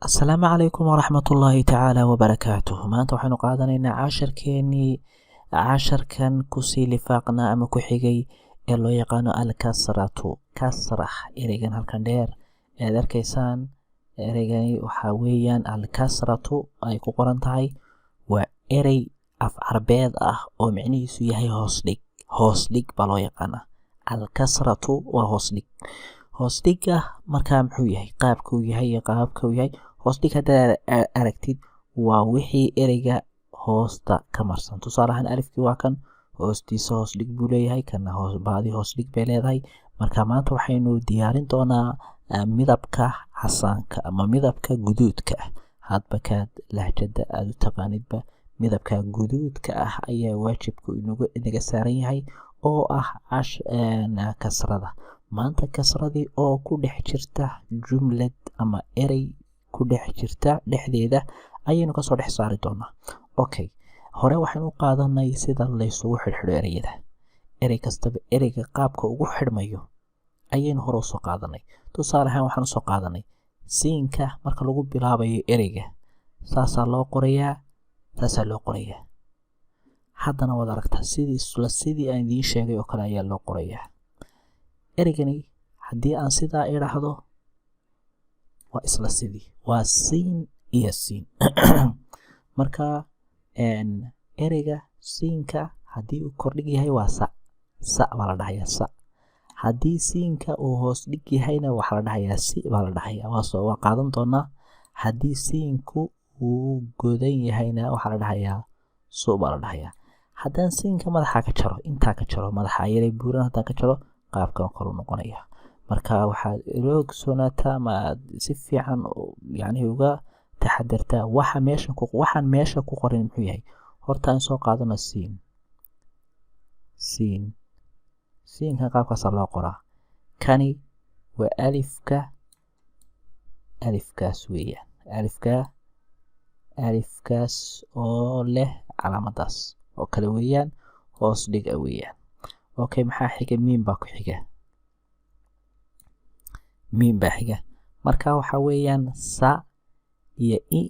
السلام عليكم ورحمة الله تعالى وبركاته. maanta waxaynu qaadanaynaa casharkan kusii lifaaqnaa ama ku xigay ee loo yaqaano alkasratu. kasrah ereygan halkan dheer ead arkaysaan, ereygani waxaa weeyaan alkasratu ay ku qoran tahay. waa erey af carbeed ah oo micnihiisu yahay hoos dhig baa loo yaqaanaa. alkasratu waa hoos dhiga. markaa muxuu yahay, qaabkuu yahay iyo qaabkuu yahay. hoos dhig haddaad aragtid waa wixii ereyga hoosta ka marsan. tusaale ahaan alifkii waa kan hoostiisa hoos dhig buu leeyahay, kana baadi hoos dhig bay leedahay. marka maanta waxaynu diyaarin doonaa midabka casaanka ama midabka guduudka ah. hadba kaad lahjada aada u taqaanidba, midabka guduudka ah ayaa waajibku inaga saaran yahay oo ah kasrada. maanta kasradii oo ku dhex jirta jumlad ama erey ku dhex jirta dhexdeeda ayaynu kasoo dhex saari doonaa. okay, hore waxaynu u qaadanay sida laysugu xidhxidho ereyada. erey kastaba ereyga qaabka ugu xidhmayo ayaynu hore usoo qaadanay. tusaale ahaan waxaan usoo qaadanay siinka marka lagu bilaabayo ereyga saasaa loo qorayaa. haddana waad aragtaa sidii aan idiin sheegay oo kale ayaa loo qorayaa. ereygani haddii aan sidaa idhaahdo waa isla sidii, waa siin iyo siin. marka ereyga siinka haddii uu kordhig yahay waa sa baa la dhahayaa sa. haddii siinka uu hoos dhig yahayna waxaa la dhahayaa si baa la dhahayaa. waa qaadan doonaa. haddii siinku uu godan yahayna waxaa la dhahayaa su baa la dhahayaa. haddaan siinka madaxa ka jaro, intaa ka jaro, madaxa yaray buuran haddaan ka jaro, qaabkan kale noqonaya. marka waxaad ila ogsoonataa ama si fiican yani uga taxadartaa waxaan meesha ku qorin muxuu yahay. horta aan soo qaadano siinka qaabkaasaa loo qoraa. kani waa alifkaas weeyaan, alifkaas oo leh calaamadaas oo kale weeyaan, hoos dhiga weeyaan. okay, maxaa xiga? miim baa ku xiga. miim baa xiga. marka waxa weeyaan sa iyo i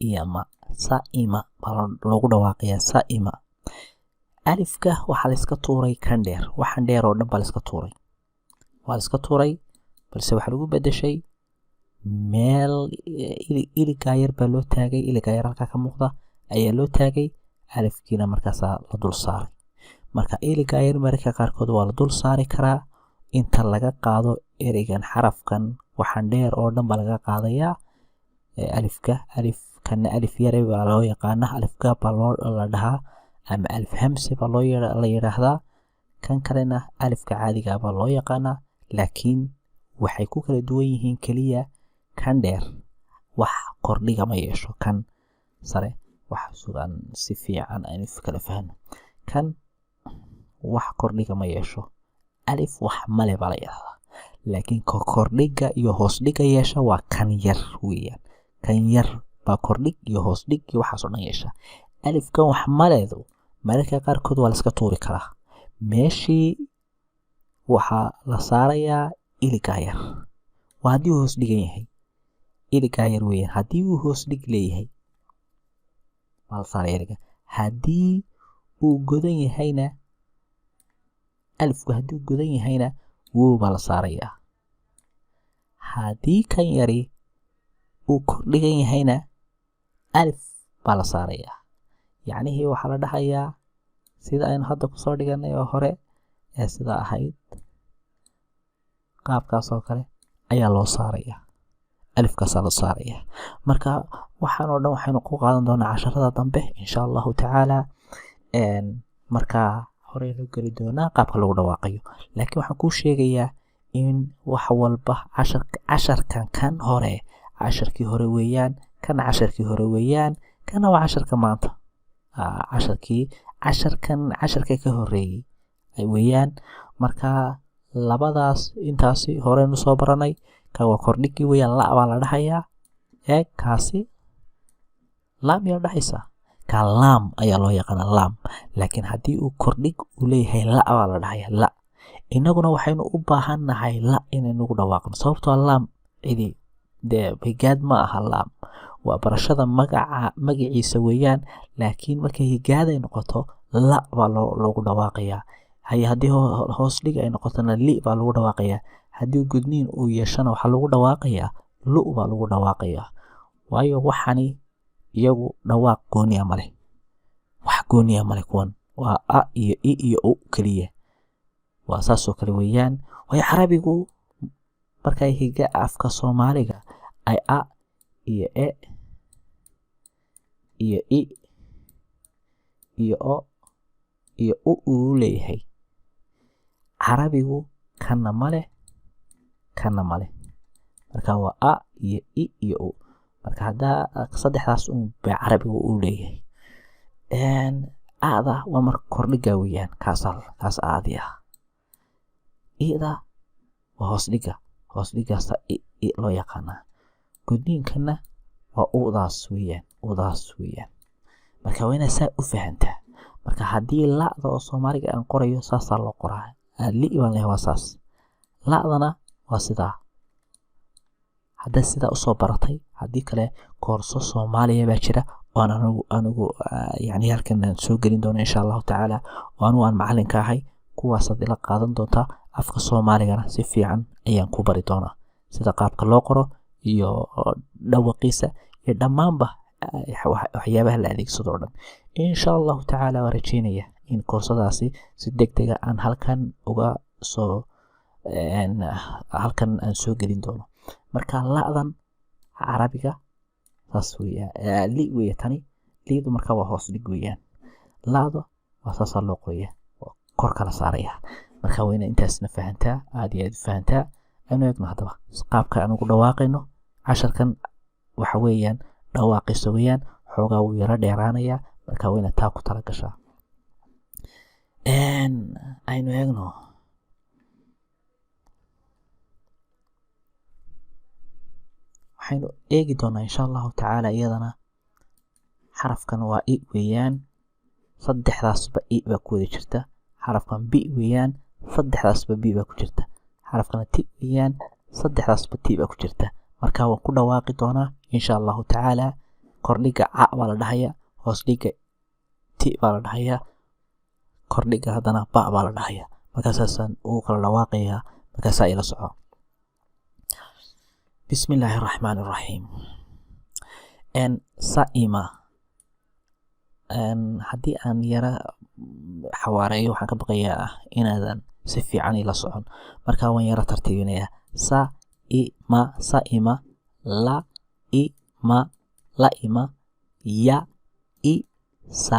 iyo ma. sa-ima baa loogu dhawaaqayaa, sa-ima. alifka waxaa la iska tuuray kan dheer, waxaan dheer oo dhan baa la iska tuuray. waa la iska tuuray balse waxaa lagu bedeshay meel iligaa yar baa loo taagay. iligaa yar halkaa ka muuqda ayaa loo taagay. alifkiina markaasaa la dul saaray. marka iligaa yar mararka qaarkood waa la dul saari karaa. inta laga qaado ereygan xarafkan waxaan dheer oo dhan baa laga qaadayaa alifkana alif yare baa loo yaqaana, alifgaab baa la dhahaa ama alif hamse baa la yidhaahdaa. kan kalena alifka caadiga baa loo yaqaanaa. laakiin waxay ku kala duwan yihiin keliya kan dheer wax kordhiga ma yeesho, kan sare wax sugan si fiican aynu kala fahno. kan wax kordhiga ma yeesho, alif wax male baa la yidhahdaa. laakiin kordhiga iyo hoos dhiga yeesha waa kan yar weeyaan. kan yar baa kordhig iyo hoos dhig iyo waxaas oo dhan yeesha. alifkan wax maleedu mararka qaarkood waa la iska tuuri karaa. meeshii waxaa la saarayaa iligaa yar. waa haddii uu hoos dhigan yahay, iligaa yar weeyaan. haddii uu hoos dhig leeyahay waa la saaraya iliga. haddii uu godan yahayna, alifku haddii uu godan yahayna wow baa la saarayaa. haddii kan yari uu kordhigan yahayna alif baa la saarayaa. yacnihii waxaa la dhahayaa sida aynu hadda kusoo dhiganay oo hore ee sidaa ahayd, qaabkaas oo kale ayaa loo saarayaa, alifkaasaa loo saarayaa. marka waxaan oo dhan waxaynu ku qaadan doonaa casharada dambe insha allahu tacaala. markaa horeynu geli doonaa qaabka lagu dhawaaqayo. laakiin waxaan kuu sheegayaa in wax walba casharkan kan hore casharkii hore weeyaan, kana casharkii hore weeyaan, kana waa casharka maanta. casharka ka horeeyey weeyaan. marka labadaas intaasi horeynu soo baranay. kan waa kordhigii weeyaan, la baa la dhahayaa. kaasi laam yaa dhahaysaa, kan laam ayaa loo yaqaana laam. laakiin haddii uu kordhig uu leeyahay la baa la dhahayaa la. inaguna waxaynu u baahan nahay la inaynugu dhawaaqno, sababtoo laam cidi dee higaad ma aha laam, waa barashada magaciisa weeyaan. laakiin markay higaaday noqoto la baa loogu dhawaaqayaa. haddii hoos dhig ay noqotona li baa lagu dhawaaqayaa. haddii gudniin uu yeeshana waxaa lagu dhawaaqayaa lu baa lagu dhawaaqayaa. waayo waxani iyagu dhawaaq gooniya male, wax gooniya male kuwan, waa a iyo i iyo u keliya, waa saasoo kale weeyaan. waayo carabigu markay higa afka soomaaliga ay a iyo e iyo i iyo o iyo u leeyahay, carabigu kana male kana male. marka waa a iyo i iyo u. marka haddaa saddexdaas bay carabigu u leeyahay. ada waa marka kordhiga weeyaan, kaas aadi ah. ida waa hoos dhigaasa i loo yaqaanaa. gudniinkana waa udaas weeyaan. marka waa inaad saa u fahantaa. marka haddii la'da oo soomaaliga aan qorayo saasaa loo qoraa, li baan leeyahay, waa saas. la'dana waa sidaa. haddaad sidaa usoo baratay, haddii kale koorso soomaaliya baa jira oon anigu yani halkan aan soo gelin doono insha allahu tacaala, oo anigu aan macalinka ahay. kuwaasaad ila qaadan doontaa. afka soomaaligana si fiican ayaan ku bari doonaa, sida qaabka loo qoro iyo dhawaqiisa iyo dhammaanba waxyaabaha la adeegsado oo dhan. insha allahu tacaala waan rajeynaya in koorsadaasi si degdega aan halkan aan soo gelin doono. marka la'dan carabiga saas weeyaan, li weeye tani. lidu marka waa hoos dhig weeyaan, la'da waa saasaa loo qoraya, kor kala saaraya. marka waa inaad intaasna fahantaa, aad iyo aad u fahantaa. aynu eegno haddaba qaabka aan ugu dhawaaqayno casharkan. waxa weeyaan dhawaaqisa weeyaan, xoogaa wuu yaro dheeraanayaa. marka waa inaad taa ku tala gashaa. aynu eegno waxaynu eegi doonaa insha allahu tacaala iyadana. xarafkan waa i weeyaan, saddexdaasba i baa ku wada jirta. xarafkan b weeyaan, saddexdaasba b baa ku jirta. xarafkana t weeyaan, saddexdaasba t baa ku jirta. marka waan ku dhawaaqi doonaa insha allahu tacaala. kordhiga ca baa la dhahayaa, hoos dhiga t baa la dhahayaa, kordhiga haddana ba baa la dhahayaa. markaasaasaan ugu kala dhawaaqayaa. markaasaa ila soco. bismi illaahi araxmaani araxiim. saima, haddii aan yara xawaareeyo waxaan ka baqayaa inaadan si fiican ila socon. marka waan yara tartiibinayaa. saima, laima, ya, i, sa.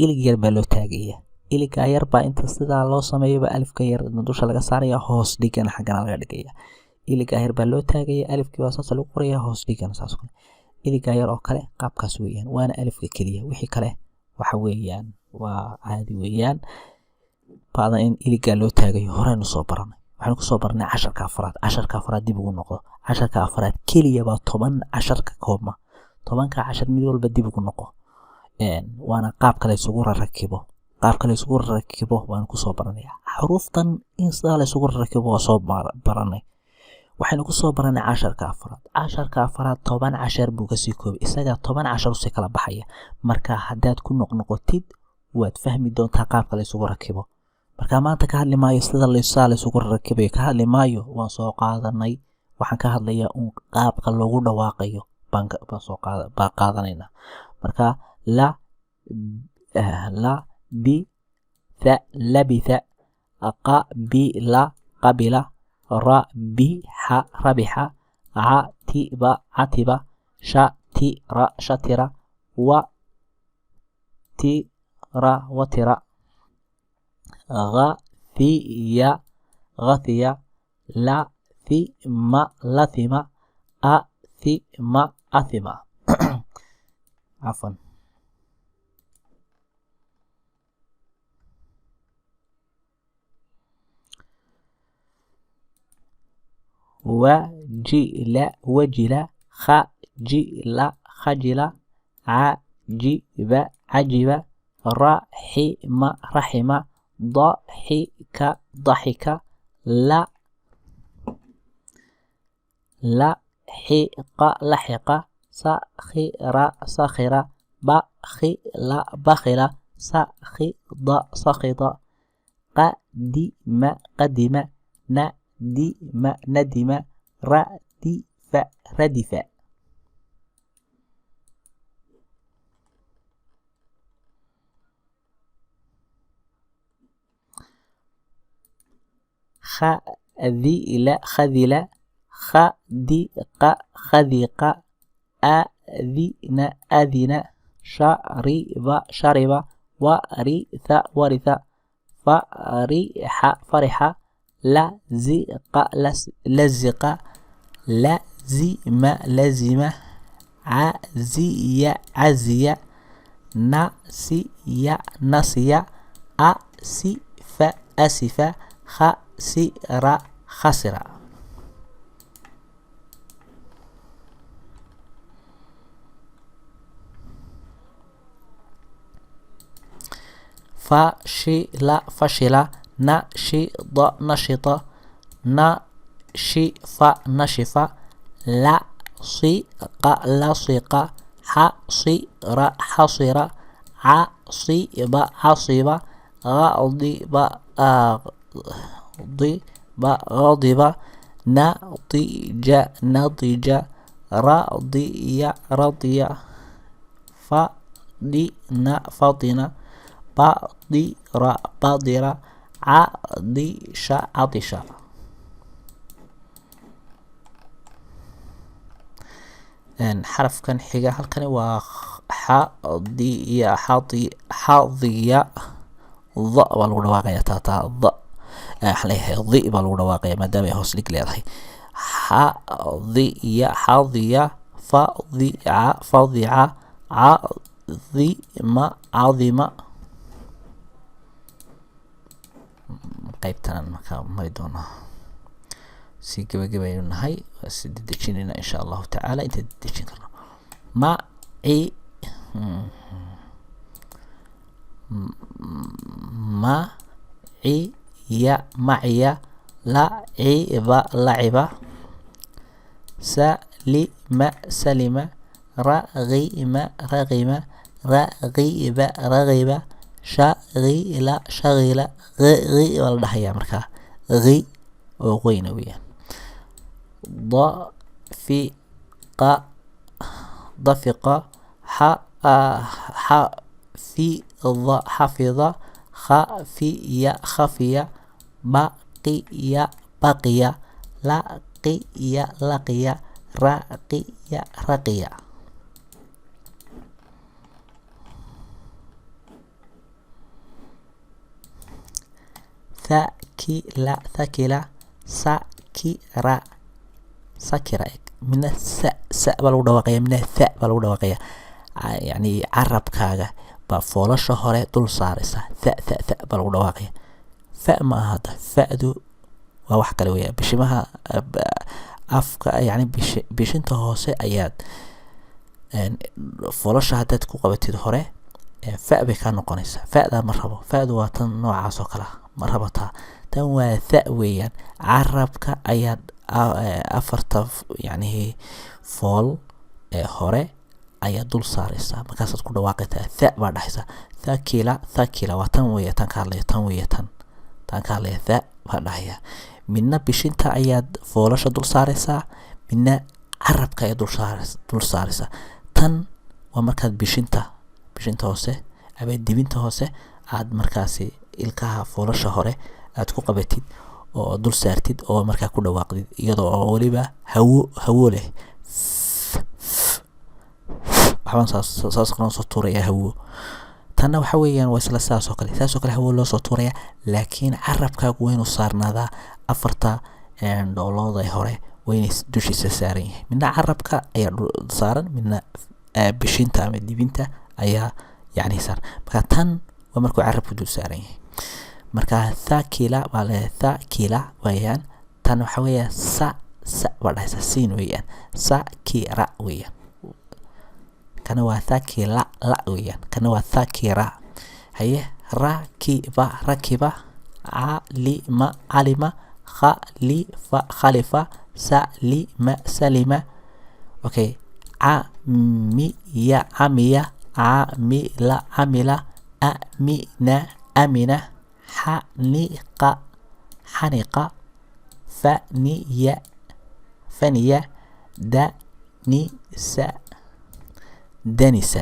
ilig yar baa loo taagaya. iligaa yar baa inta sidaa loo sameeyaba alifka yar dusha laga saaraya, hoos dhigana xaggana laga dhigaya. iligaa yar baa loo taagaya, alifkii waa saas lagu qoraya, hoos dhigana saas kale. iligaa yar oo kale qaabkaas weeyaan, waana alifka keliya. wixii kale waxa weeyaan waa caadi weeyaan. bacda in iligaa loo taagayo horeynu soo baranay. waxaynu kusoo barnay casharka afraad dib ugu noqdo. casharka afraad keliya baa 10 cashar ka koobma. 10ka cashar mid walba dib ugu noqo. waana qaabka la isugu rarakibo waan kusoo baranay. xuruftan in sida la isugu rarakibo waa soo baranay. waxaynu kusoo baranay casharka afraad 10 cashar buu kasii koobay. isaga 10 cashar si kala baxaya. marka haddaad ku noqnoqotid waad fahmi doontaa qaabka la isugu rakibo. marka maanta ka hadli maayo sida la isugu rakibayo, ka hadli maayo. waan soo qaadanay. waxaan ka hadlayaa qaabka loogu dhawaaqayo baan qaadanayna. marka la bi tha labitha, qabila qabila, rabiha rabiha, atiba shatira shatira, watira watira, غثية غثية، لثم لثم، أثم أثم. عفوا. وجل وجل، خجل خجل، عجب عجب، رحم رحم، ضحك ضحك، لا لحق سخر بخل بخل سخط قدم ندم ردف خذل خدق خذق أذن شرب ورث فرح لزق لزم عزي نسي أسف خسر فشل نشط نشف لصق حصر عصب غضب نضج رضي فطن بضر عطش xarafkan xiga halkani waa xadiya dha baa lagu dhawaaqaya taataa dha waxaan leeyahay dhi baa lagu dhawaaqaya maadaama ay hoos dhig leedahay xadiya fadica cadima qaybtanan markaa mari doonaa si gabagabaynu nahay waa si dedejinayna insha allahu tacaala inta dedejin karno maciya laciba salima raqima raqiba shaqila qi waa la dhahayaa markaa qi oo qoyna weeyaan dafiqa xafida khafiya baqiya laqiya raqiya ثكل سكر من الثاء baa lagu dhawaaqaya min الثاء baa lagu dhawaaqaya yani carabkaaga baa foolasha hore dul saaraysa tha baa lagu dhawaaqaya fa ma aha hada fa'du waa wax kale weeyaa bishimaha afka yani bishinta hoose ayaad foolasha haddaad ku qabatid hore fa bay ka noqonaysaa fa'da ma rabo fa'du waa tan noocaas oo kale ma rabataa tan waa tha weeyaan carabka ayaad afarta yani fool hore ayaa dul saaraysaa markaasaad ku dhawaaqaysaa tha baa dhahaysaa thakila waa tan weeya tan ka hadlaya tan weeya tan ka hadlaya tha baa dhahaya midna bishinta ayaad foolasha dul saaraysaa midna carabka ayaad dul saaraysaa tan waa markaad bishinta hoose ama dibinta hoose aad markaasi ilkaha foolasha hore aad ku qabatid oo dul saartid oo markaa ku dhawaaqdid iyadoo oo waliba hawo leh waxbaan saas qoran soo tuuraya hawo tanna waxa weeyaan waa isla saas oo kale hawo loo soo tuuraya laakiin carabkaagu waa inuu saarnaadaa afarta dhoolooda hore waa inay dushiisa saaran yahay midna carabka ayaa saaran midna bishinta ama dibinta ayaa yani saaran marka tan waa markuu carabku dul saaran yahay marka thakila waa le thakila weeyaan tan waxa weeyaa sa baa dhahaysa siin weeyaan sakira weeyaan kana waa thakila la weeyaan kana waa thakira haye rakiba alima khalifa salima okay. عمي عمي عمل عمل أمن أمن حنق حنق فني فني دنس دنس.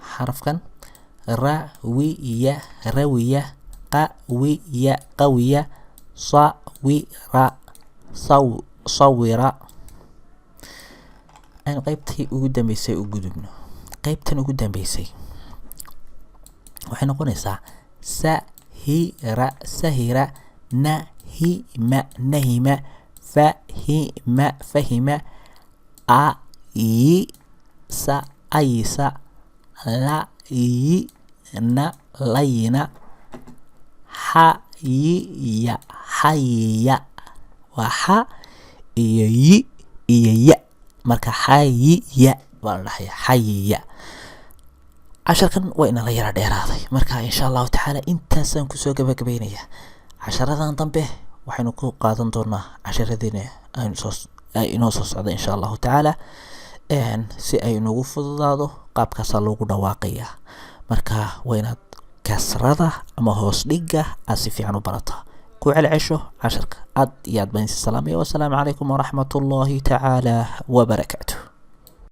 حرفكا روية روية قوية قوية صوير صور. أنا قيبتي ugu dambeysay u gudubno qaybtan ugu dambeysay waxay noqonaysaa sahira sahira nahima nahima fahima fahima ayisa ayisa layina layina حيا حيا وحا يي يي marka حيا baa dhaxay حيا. casharkan waa ina la yara dheeraaday marka insha Allah taala intaasaan ku soo gabagabeynaya. casharadan dambe waxaynu ku qaadan doonaa casharadina inoo soo socda insha Allah taala si ay noogu fududaado qaabkaas loogu dhawaaqaya. marka waa inaad kasrada ama hoos dhiga si fiican u barata ku celcesho casharka. aad iyo aad baan salaamay. wassalaamu calaykum waraxmatullaahi tacaala wabarakaatuh.